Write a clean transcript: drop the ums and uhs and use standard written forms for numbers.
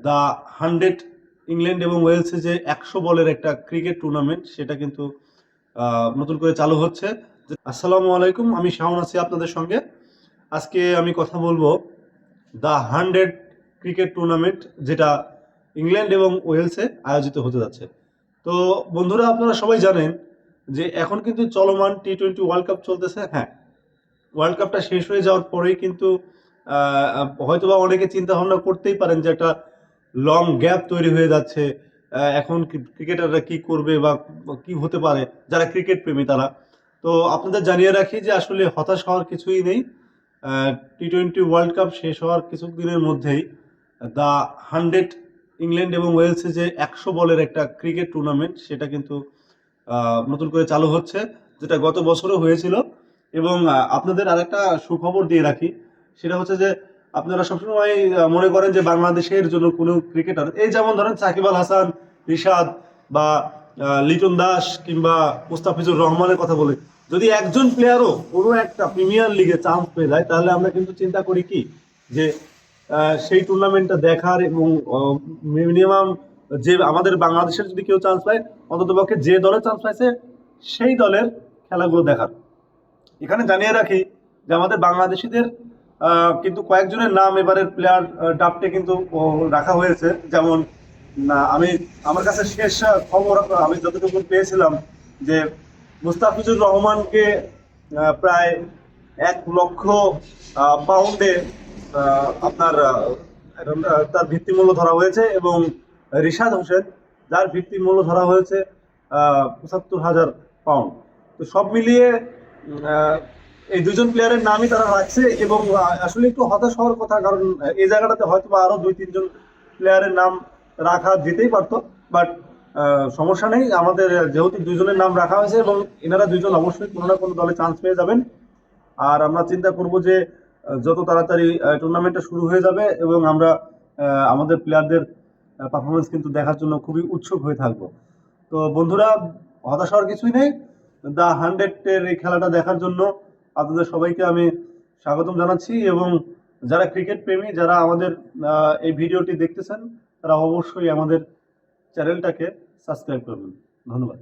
The 100 England এবং ওয়েলসে যে 100 বলের একটা ক্রিকেট টুর্নামেন্ট সেটা কিন্তু নতুন করে চালু হচ্ছে। আসসালামু আলাইকুম, আমি শাওন আছি আপনাদের সঙ্গে। আজকে আমি কথা বলবো দ্য 100 ক্রিকেট টুর্নামেন্ট যেটা ইংল্যান্ড এবং ওয়েলসে আয়োজিত হতে যাচ্ছে। তো বন্ধুরা, আপনারা সবাই জানেন যে এখন কিন্তু চলমান টি-20 ওয়ার্ল্ড কাপ চলতেছে। হ্যাঁ, ওয়ার্ল্ড কাপটা শেষ হয়ে যাওয়ার পরেই কিন্তু হয়তোবা অনেকে চিন্তা ভাবনা করতেই পারেন যে একটা লং গ্যাপ তৈরি হয়ে যাচ্ছে। এখন ক্রিকেটাররা কি করবে বা কি হতে পারে, যারা ক্রিকেট প্রেমী তারা। তো আপনাদের জানিয়ে রাখি যে আসলে হতাশ হওয়ার কিছুই নেই। টি-20 ওয়ার্ল্ড কাপ শেষ হওয়ার কিছুদিনের মধ্যেই দ্য 100 ইংল্যান্ড এবং ওয়েলসে যে 100 বলের একটা ক্রিকেট টুর্নামেন্ট সেটা কিন্তু নতুন করে চালু হচ্ছে, যেটা গত বছরও হয়েছিল। এবং আপনাদের আরেকটা সুখবর দিয়ে রাখি, সেটা হচ্ছে যে আপনারা সবসময় মনে করেন যে বাংলাদেশের জন্য কোনো ক্রিকেটার, এই যেমন ধরেন সাকিব আল হাসান, রিশাদ বা লিটন দাস কিংবা মুস্তাফিজুর রহমানের কথা বলে, যদি একজন প্লেয়ারও কোনো একটা প্রিমিয়ার লিগে চান্স পেয়ে যায়, তাহলে আমরা কিন্তু চিন্তা করি কি যে সেই টুর্নামেন্টটা দেখার এবং মিনিমাম যে আমাদের বাংলাদেশের যদি কেউ চান্স পায়, অন্ততপক্ষে যে দলে চান্স পাইছে সেই দলের খেলাগুলো দেখার। এখানে জানিয়ে রাখি যে আমাদের বাংলাদেশিদের কিন্তু কয়েকজনের নাম এবারের প্লেয়ার ড্রাফটে কিন্তু রাখা হয়েছে। যেমন আমি আমার কাছে শেষ খবর আমি যতটুকু পেয়েছিলাম যে মুস্তাফিজুর রহমানকে প্রায় 1 লক্ষ পাউন্ডে আপনার তার ভিত্তিমূল্য ধরা হয়েছে, এবং রিশাদ হোসেন যার ভিত্তিমূল্য ধরা হয়েছে 75,000 পাউন্ড। তো সব মিলিয়ে এই দুজন প্লেয়ারের নামই তারা রাখছে। এবং আসলে একটু হতাশ হওয়ার কথা, কারণ এই জায়গাটাতে হয়তো আরো 2-3 জন প্লেয়ারের নাম রাখা যেতেই পারতো, বাট সমস্যা নেই। আমাদের যেহেতু 2জনের নাম রাখা হয়েছে এবং এনারা 2জন অবশ্যই কোনো না কোনো দলে চান্স পেয়ে যাবেন। আর আমরা চিন্তা করব যে যত তাড়াতাড়ি টুর্নামেন্টটা শুরু হয়ে যাবে এবং আমরা আমাদের প্লেয়ারদের পারফরমেন্স কিন্তু দেখার জন্য খুবই উৎসুক হয়ে থাকবো। তো বন্ধুরা, হতাশ হওয়ার কিছুই নেই। দ্য 100-এর এই খেলাটা দেখার জন্য আপনাদের সবাইকে আমি স্বাগতম জানাচ্ছি। এবং যারা ক্রিকেট প্রেমী, যারা আমাদের এই ভিডিওটি দেখতেছেন, তারা অবশ্যই আমাদের চ্যানেলটাকে সাবস্ক্রাইব করবেন। ধন্যবাদ।